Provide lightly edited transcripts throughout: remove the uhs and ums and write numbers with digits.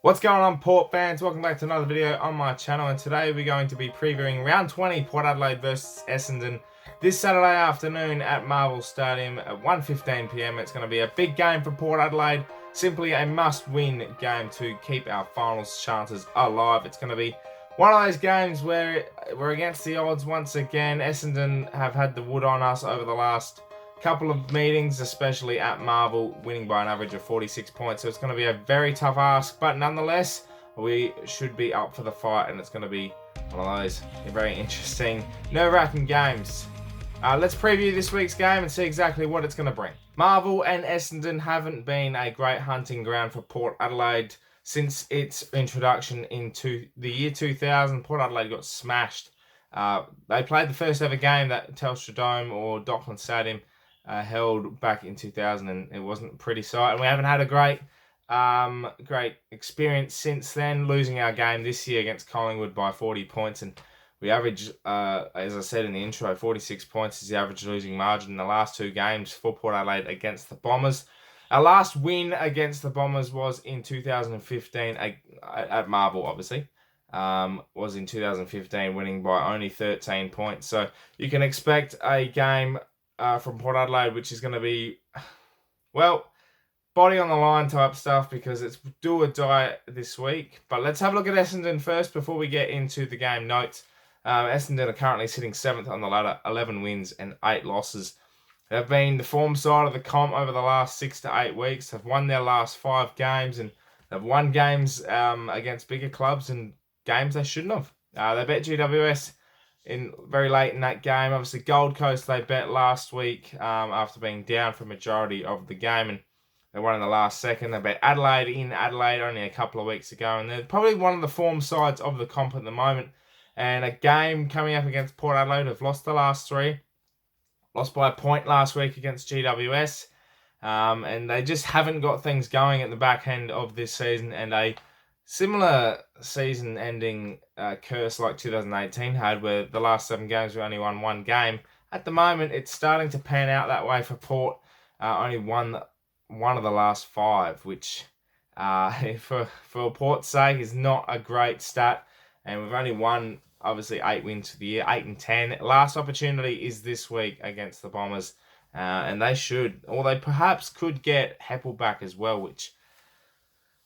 What's going on, Port fans? Welcome back to another video on my channel, and today we're going to be previewing round 20 Port Adelaide versus Essendon this Saturday afternoon at Marvel Stadium at 1:15 p.m. It's going to be a big game for Port Adelaide, simply a must-win game to keep our finals chances alive. It's going to be one of those games where we're against the odds once again. Essendon have had the wood on us over the last couple of meetings, especially at Marvel, winning by an average of 46 points. So it's going to be a very tough ask, but nonetheless, we should be up for the fight, and it's going to be one of those very interesting, nerve-wracking games. Let's preview this week's game and see exactly what it's going to bring. Marvel and Essendon haven't been a great hunting ground for Port Adelaide since its introduction into the year 2000. Port Adelaide got smashed. They played the first ever game that Telstra Dome or Dockland Stadium held back in 2000, and it wasn't a pretty sight, and we haven't had a great experience since then, losing our game this year against Collingwood by 40 points, and we average, as I said in the intro, 46 points is the average losing margin in the last two games for Port Adelaide against the Bombers. Our last win against the Bombers was in 2015 at Marvel, obviously. Was in 2015, winning by only 13 points. So you can expect a game from Port Adelaide, which is going to be, well, body on the line type stuff, because it's do or die this week. But let's have a look at Essendon first before we get into the game notes. Essendon are currently sitting 7th on the ladder, 11 wins and 8 losses. They've been the form side of the comp over the last 6 to 8 weeks. They've won their last 5 games, and they've won games against bigger clubs and games they shouldn't have. They bet GWS in very late in that game. Obviously, Gold Coast they bet last week after being down for a majority of the game, and they won in the last second. They bet Adelaide in Adelaide only a couple of weeks ago, and they're probably one of the form sides of the comp at the moment. And a game coming up against Port Adelaide, who've lost the last 3. Lost by a point last week against GWS. And they just haven't got things going at the back end of this season, and a similar season-ending curse like 2018 had, where the last 7 games we only won 1 game. At the moment, it's starting to pan out that way for Port. Only won one of the last 5, which for Port's sake is not a great stat. And we've only won, obviously, 8 wins for the year, 8 and 10. Last opportunity is this week against the Bombers. And they should, or they perhaps could get Heppel back as well, which,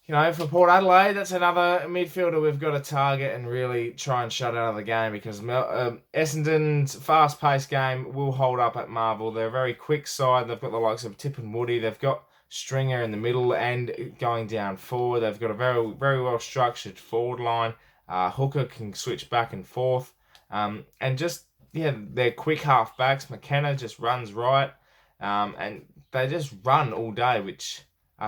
you know, for Port Adelaide, that's another midfielder we've got to target and really try and shut out of the game, because Essendon's fast-paced game will hold up at Marvel. They're a very quick side. They've got the likes of Tip and Woody. They've got Stringer in the middle and going down forward. They've got a very, very well-structured forward line. Hooker can switch back and forth. And just, yeah, they're quick half-backs. McKenna just runs right. And they just run all day, which...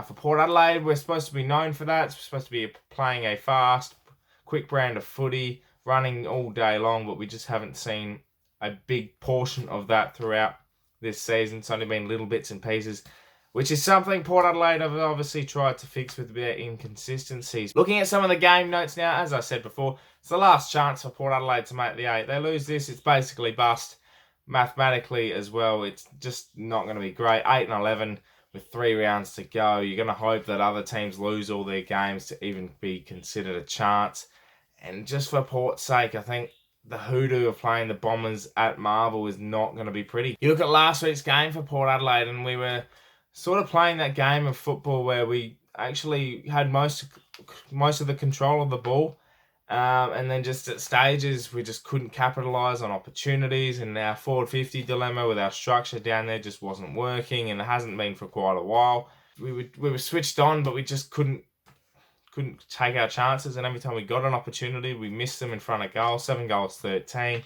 for Port Adelaide, we're supposed to be known for that. It's supposed to be playing a fast, quick brand of footy, running all day long, but we just haven't seen a big portion of that throughout this season. It's only been little bits and pieces, which is something Port Adelaide have obviously tried to fix with their inconsistencies. Looking at some of the game notes now, as I said before, it's the last chance for Port Adelaide to make the 8. They lose this, it's basically bust. Mathematically as well, it's just not going to be great. 8 and 11. With 3 rounds to go, you're going to hope that other teams lose all their games to even be considered a chance. And just for Port's sake, I think the hoodoo of playing the Bombers at Marvel is not going to be pretty. You look at last week's game for Port Adelaide, and we were sort of playing that game of football where we actually had most of the control of the ball. And then just at stages, we just couldn't capitalise on opportunities, and our forward 50 dilemma with our structure down there just wasn't working, and it hasn't been for quite a while. We were switched on, but we just couldn't take our chances, and every time we got an opportunity, we missed them in front of goal. 7 goals, 13.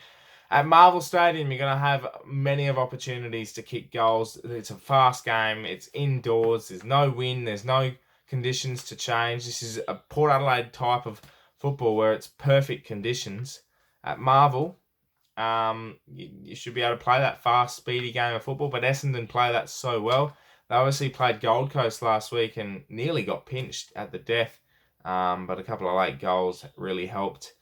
At Marvel Stadium, you're going to have many of opportunities to kick goals. It's a fast game. It's indoors. There's no wind. There's no conditions to change. This is a Port Adelaide type of football where it's perfect conditions. At Marvel, you should be able to play that fast, speedy game of football, but Essendon play that so well. They obviously played Gold Coast last week and nearly got pinched at the death, but a couple of late goals really helped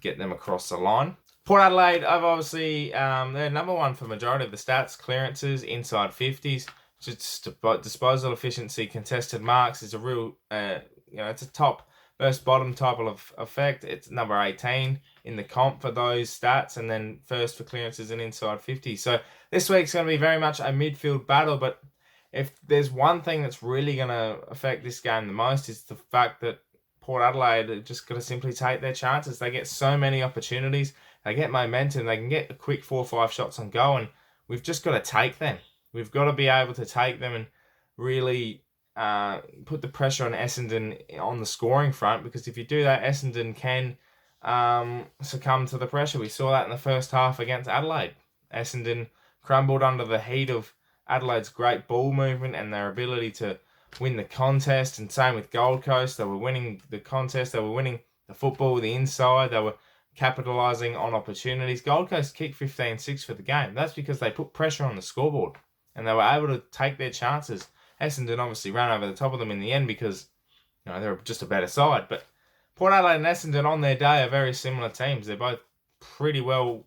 get them across the line. Port Adelaide, I've obviously, they're number 1 for majority of the stats, clearances, inside 50s, just disposal efficiency, contested marks is a real, it's a top first bottom type of effect. It's number 18 in the comp for those stats, and then first for clearances and inside 50. So this week's going to be very much a midfield battle, but if there's one thing that's really going to affect this game the most, is the fact that Port Adelaide are just going to simply take their chances. They get so many opportunities, they get momentum, they can get a quick 4 or 5 shots on goal, and we've just got to take them. We've got to be able to take them and really put the pressure on Essendon on the scoring front, because if you do that, Essendon can succumb to the pressure. We saw that in the first half against Adelaide. Essendon crumbled under the heat of Adelaide's great ball movement and their ability to win the contest, and same with Gold Coast. They were winning the contest, they were winning the football, the inside, they were capitalising on opportunities. Gold Coast kicked 15-6 for the game. That's because they put pressure on the scoreboard and they were able to take their chances. Essendon obviously ran over the top of them in the end because they're just a better side. But Port Adelaide and Essendon on their day are very similar teams. They're both pretty well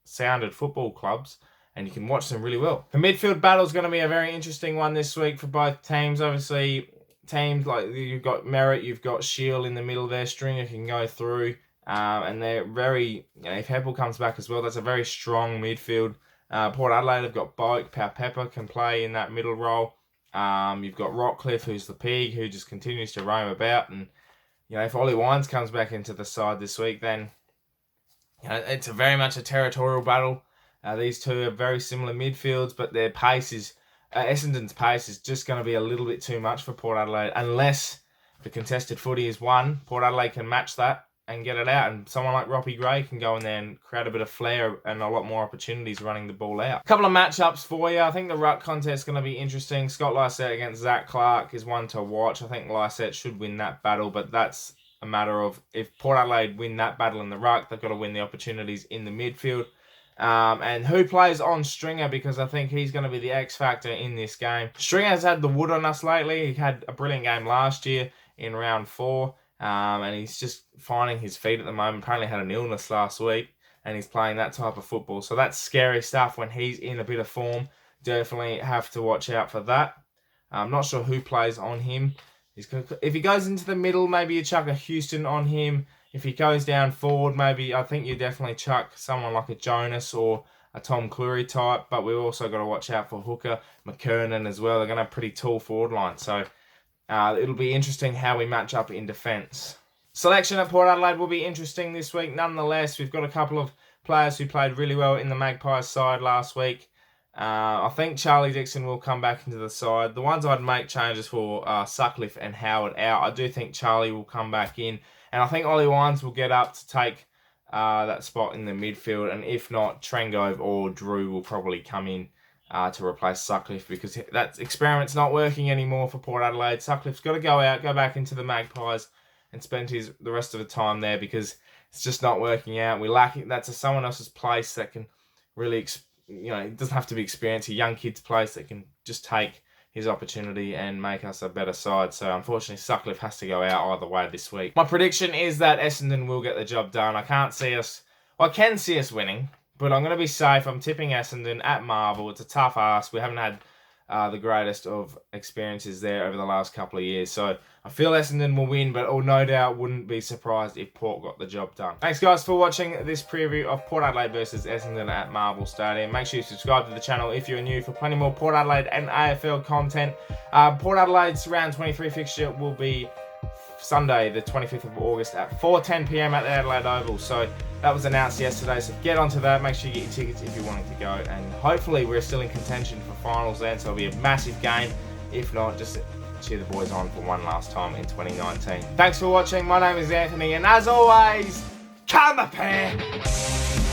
sounded football clubs, and you can watch them really well. The midfield battle is going to be a very interesting one this week for both teams. Obviously, teams like you've got Merritt, you've got Shield in the middle there. Stringer can go through, and they're very. If Heppel comes back as well, that's a very strong midfield. Port Adelaide have got Boak, Pepper can play in that middle role. You've got Rockcliffe, who's the pig, who just continues to roam about. And, if Ollie Wines comes back into the side this week, then, it's very much a territorial battle. These two are very similar midfields, but their pace is, Essendon's pace is just going to be a little bit too much for Port Adelaide. Unless the contested footy is won, Port Adelaide can match that and get it out, and someone like Robbie Gray can go in there and create a bit of flair and a lot more opportunities running the ball out. A couple of matchups for you. I think the ruck contest is going to be interesting. Scott Lysette against Zach Clark is one to watch. I think Lysette should win that battle, but that's a matter of if Port Adelaide win that battle in the ruck, they've got to win the opportunities in the midfield. And who plays on Stringer, because I think he's going to be the X factor in this game. Stringer has had the wood on us lately. He had a brilliant game last year in round 4. And he's just finding his feet at the moment. Apparently had an illness last week, and he's playing that type of football. So that's scary stuff when he's in a bit of form. Definitely have to watch out for that. I'm not sure who plays on him. If he goes into the middle, maybe you chuck a Houston on him. If he goes down forward, maybe I think you definitely chuck someone like a Jonas or a Tom Cleary type. But we've also got to watch out for Hooker, McKernan as well. They're going to have a pretty tall forward line. So it'll be interesting how we match up in defence. Selection at Port Adelaide will be interesting this week. Nonetheless, we've got a couple of players who played really well in the Magpies side last week. I think Charlie Dixon will come back into the side. The ones I'd make changes for are Sutcliffe and Howard out. I do think Charlie will come back in. And I think Ollie Wines will get up to take that spot in the midfield. And if not, Trengove or Drew will probably come in to replace Sutcliffe, because that experiment's not working anymore for Port Adelaide. Sutcliffe's got to go out, go back into the Magpies and spend the rest of the time there, because it's just not working out. We lack it. That's someone else's place that can really, it doesn't have to be experienced. A young kid's place that can just take his opportunity and make us a better side. So unfortunately, Sutcliffe has to go out either way this week. My prediction is that Essendon will get the job done. I can see us winning, but I'm going to be safe. I'm tipping Essendon at Marvel. It's a tough ask. We haven't had the greatest of experiences there over the last couple of years. So I feel Essendon will win, but no doubt wouldn't be surprised if Port got the job done. Thanks, guys, for watching this preview of Port Adelaide versus Essendon at Marvel Stadium. Make sure you subscribe to the channel if you're new for plenty more Port Adelaide and AFL content. Port Adelaide's round 23 fixture will be Sunday, the 25th of August at 4:10 p.m. at the Adelaide Oval. So that was announced yesterday, so get onto that. Make sure you get your tickets if you're wanting to go, and hopefully we're still in contention for finals then, so it'll be a massive game. If not, just cheer the boys on for one last time in 2019. Thanks for watching. My name is Anthony, and as always, come ThePear!